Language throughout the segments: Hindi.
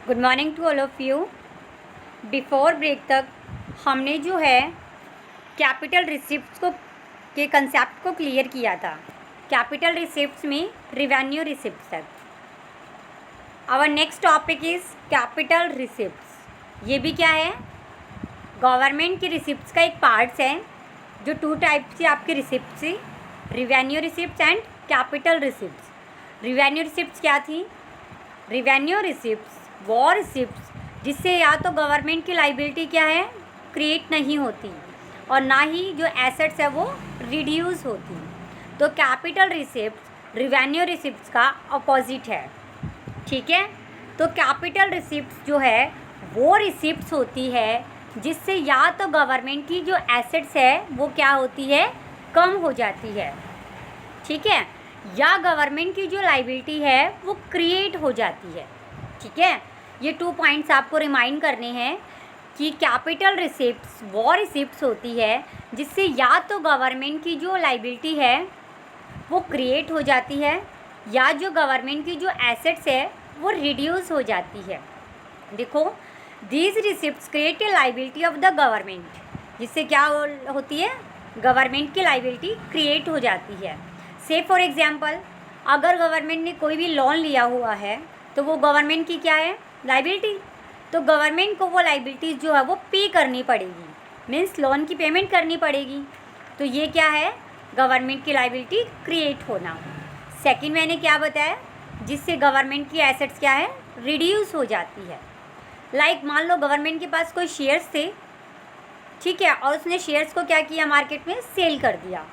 Good morning to all of you. Before break तक हमने जो है कैपिटल रिसिप्ट्स को के कंसेप्ट को क्लियर किया था। कैपिटल रिसिप्ट्स में रिवेन्यू रिसिप्ट्स तक। Our next topic is capital receipts. ये भी क्या है? गवर्नमेंट की रिसिप्ट्स का एक पार्ट्स है। जो टू टाइप से आपकी रिसिप्ट्स थी, revenue receipts and capital receipts. Revenue receipts क्या थी? रिवेन्यू रिसिप्ट्स वो रिसिप्ट्स जिससे या तो गवर्नमेंट की लाइबिलिटी क्या है, क्रिएट नहीं होती, और ना ही जो एसेट्स है वो रिड्यूस होती। तो कैपिटल रिसिप्ट्स रिवेन्यू रिसिप्ट्स का अपोजिट है। ठीक है, तो कैपिटल रिसिप्ट्स जो है वो रिसिप्ट्स होती है जिससे या तो गवर्नमेंट की जो एसेट्स है वो क्या होती है, कम हो जाती है। ठीक है, या गवर्नमेंट की जो लाइबिलिटी है वो क्रिएट हो जाती है। ठीक है, ये 2 पॉइंट्स आपको रिमाइंड करने हैं कि कैपिटल रिसिप्ट्स वो रिसिप्ट्स होती है जिससे या तो गवर्नमेंट की जो लाइबिलिटी है वो क्रिएट हो जाती है, या जो गवर्नमेंट की जो एसेट्स है वो रिड्यूस हो जाती है। देखो, these receipts create a liability of the government, जिससे क्या होती है, गवर्नमेंट की लाइबिलिटी क्रिएट हो जाती है। से फॉर एग्जांपल, अगर गवर्नमेंट ने कोई भी लोन लिया हुआ है तो वो गवर्नमेंट की क्या है, लाइबिलिटी। तो गवर्नमेंट को वो लाइबिलिटीज़ जो है वो पे करनी पड़ेगी, मीन्स लोन की पेमेंट करनी पड़ेगी। तो ये क्या है, गवर्नमेंट की लाइबिलिटी क्रिएट होना। सेकंड मैंने क्या बताया, जिससे गवर्नमेंट की एसेट्स क्या है, रिड्यूस हो जाती है। लाइक मान लो गवर्नमेंट के पास कोई शेयर्स थे, ठीक है, और उसने शेयर्स को क्या किया, मार्केट में सेल कर दिया।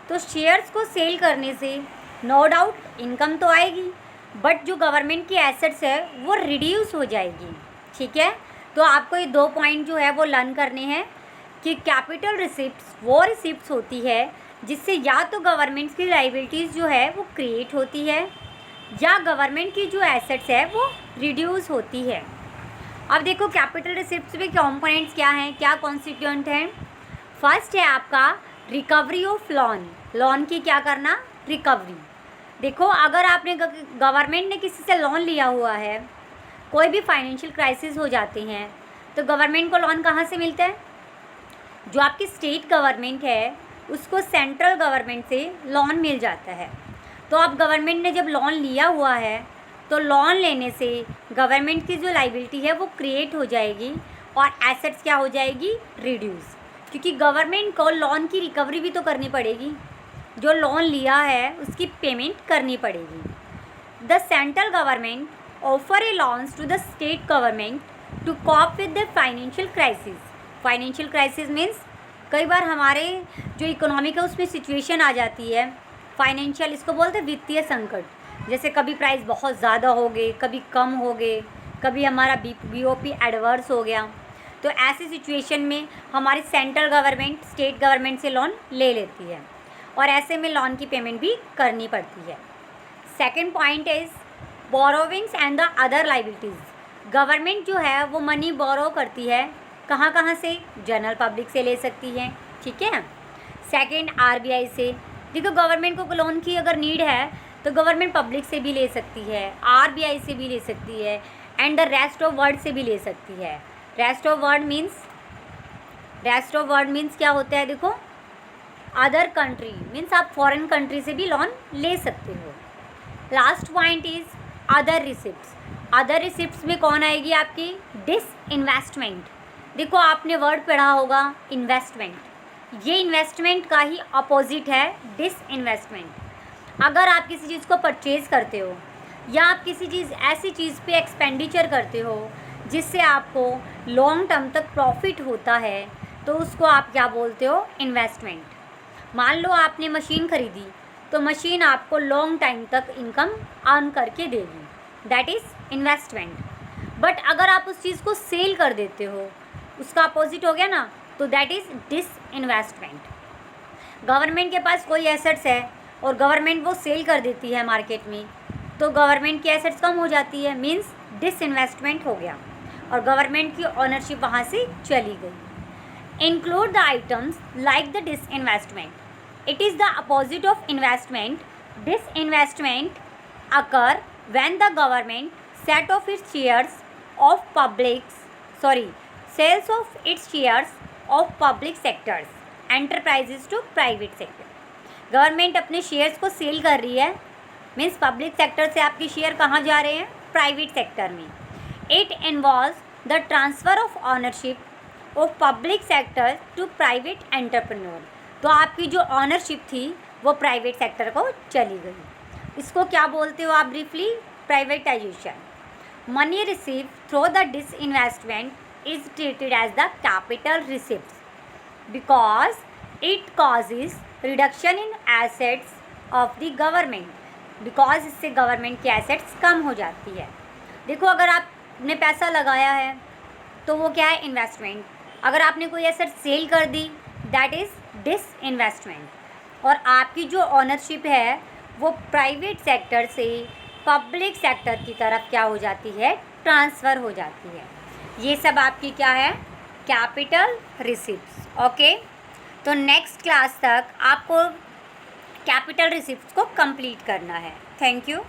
तो शेयर्स को सेल करने से नो डाउट इनकम तो आएगी, बट जो गवर्नमेंट की एसेट्स है वो रिड्यूस हो जाएगी। ठीक है, तो आपको ये 2 पॉइंट जो है वो लर्न करने हैं कि कैपिटल रिसिप्ट्स वो रिसिप्ट्स होती है जिससे या तो गवर्नमेंट की लाइबिलिटीज़ जो है वो क्रिएट होती है, या गवर्नमेंट की जो एसेट्स है वो रिड्यूस होती है। अब देखो, कैपिटल रिसिप्ट्स में कंपोनेंट्स क्या हैं, क्या कॉन्स्टिट्यूएंट हैं। फर्स्ट है आपका रिकवरी ऑफ लोन। लोन की क्या करना, रिकवरी। देखो, अगर आपने गवर्नमेंट ने किसी से लोन लिया हुआ है, कोई भी फाइनेंशियल क्राइसिस हो जाते हैं, तो गवर्नमेंट को लोन कहाँ से मिलता है, जो आपकी स्टेट गवर्नमेंट है उसको सेंट्रल गवर्नमेंट से लोन मिल जाता है। तो अब गवर्नमेंट ने जब लोन लिया हुआ है तो लोन लेने से गवर्नमेंट की जो लाइबिलिटी है वो क्रिएट हो जाएगी और एसेट्स क्या हो जाएगी, रिड्यूस। क्योंकि गवर्नमेंट को लोन की रिकवरी भी तो करनी पड़ेगी, जो लोन लिया है उसकी पेमेंट करनी पड़ेगी। The central government offer a loans to the state government to cope with the financial crisis. Financial crisis means कई बार हमारे जो इकोनॉमिक है उसमें सिचुएशन आ जाती है, फाइनेंशियल, इसको बोलते हैं वित्तीय संकट। जैसे कभी प्राइस बहुत ज़्यादा हो गए, कभी कम हो गए, कभी हमारा BOP एडवर्स हो गया। तो ऐसी सिचुएशन में हमारी सेंट्रल गवर्नमेंट स्टेट गवर्नमेंट से लोन ले लेती है, और ऐसे में लोन की पेमेंट भी करनी पड़ती है। Second point is borrowings and the other liabilities. Government जो है वो मनी बोरो करती है, कहाँ कहाँ से, जनरल पब्लिक से ले सकती है। ठीक है, सेकंड RBI से। देखो, गवर्नमेंट को लोन की अगर नीड है तो गवर्नमेंट पब्लिक से भी ले सकती है, RBI से भी ले सकती है, and the rest of world से भी ले सकती है। रेस्ट ऑफ वर्ल्ड मीन्स क्या होता है, देखो, अदर कंट्री मीन्स आप फॉरेन कंट्री से भी लोन ले सकते हो। Last point is other receipts. Other receipts में कौन आएगी आपकी, डिसइन्वेस्टमेंट। देखो, आपने वर्ड पढ़ा होगा इन्वेस्टमेंट, ये इन्वेस्टमेंट का ही अपोजिट है डिसइन्वेस्टमेंट। अगर आप किसी चीज़ को परचेज़ करते हो या आप किसी चीज़ ऐसी चीज़ पे एक्सपेंडिचर करते हो जिससे आपको लॉन्ग टर्म तक प्रॉफिट होता है, तो उसको आप क्या बोलते हो, इन्वेस्टमेंट। मान लो आपने मशीन खरीदी, तो मशीन आपको लॉन्ग टाइम तक इनकम अर्न करके देगी, दैट इज़ इन्वेस्टमेंट। बट अगर आप उस चीज़ को सेल कर देते हो, उसका अपोजिट हो गया ना, तो दैट इज़ डिसइन्वेस्टमेंट। गवर्नमेंट के पास कोई एसेट्स है और गवर्नमेंट वो सेल कर देती है मार्केट में, तो गवर्नमेंट की एसेट्स कम हो जाती है, मीन्स डिसइन्वेस्टमेंट हो गया और गवर्नमेंट की ओनरशिप वहाँ से चली गई। Include the items like the disinvestment. It is the opposite of investment. Disinvestment occur when the government set off its shares of sales of its shares of public sectors enterprises to private sector. Government अपने शेयर्स को सेल कर रही है, मीन्स पब्लिक सेक्टर से आपके शेयर कहाँ जा रहे हैं, प्राइवेट सेक्टर में। It involves the transfer of ownership of public sector to private entrepreneur. तो आपकी जो ऑनरशिप थी वो प्राइवेट सेक्टर को चली गई। इसको क्या बोलते हो आप briefly, privatization. Money receive through the disinvestment is treated as the capital receipts because it causes reduction in assets of the government. Because इससे गवर्नमेंट की एसेट्स कम हो जाती है। देखो, अगर आपने पैसा लगाया है तो वो क्या है, इन्वेस्टमेंट। अगर आपने कोई एसेट सेल कर दी, दैट इज़ डिसइन्वेस्टमेंट। और आपकी जो ऑनरशिप है वो प्राइवेट सेक्टर से पब्लिक सेक्टर की तरफ क्या हो जाती है, ट्रांसफ़र हो जाती है। ये सब आपकी क्या है, कैपिटल रिसिप्ट्स। ओके, तो नेक्स्ट क्लास तक आपको कैपिटल रिसिप्ट्स को कंप्लीट करना है। Thank you.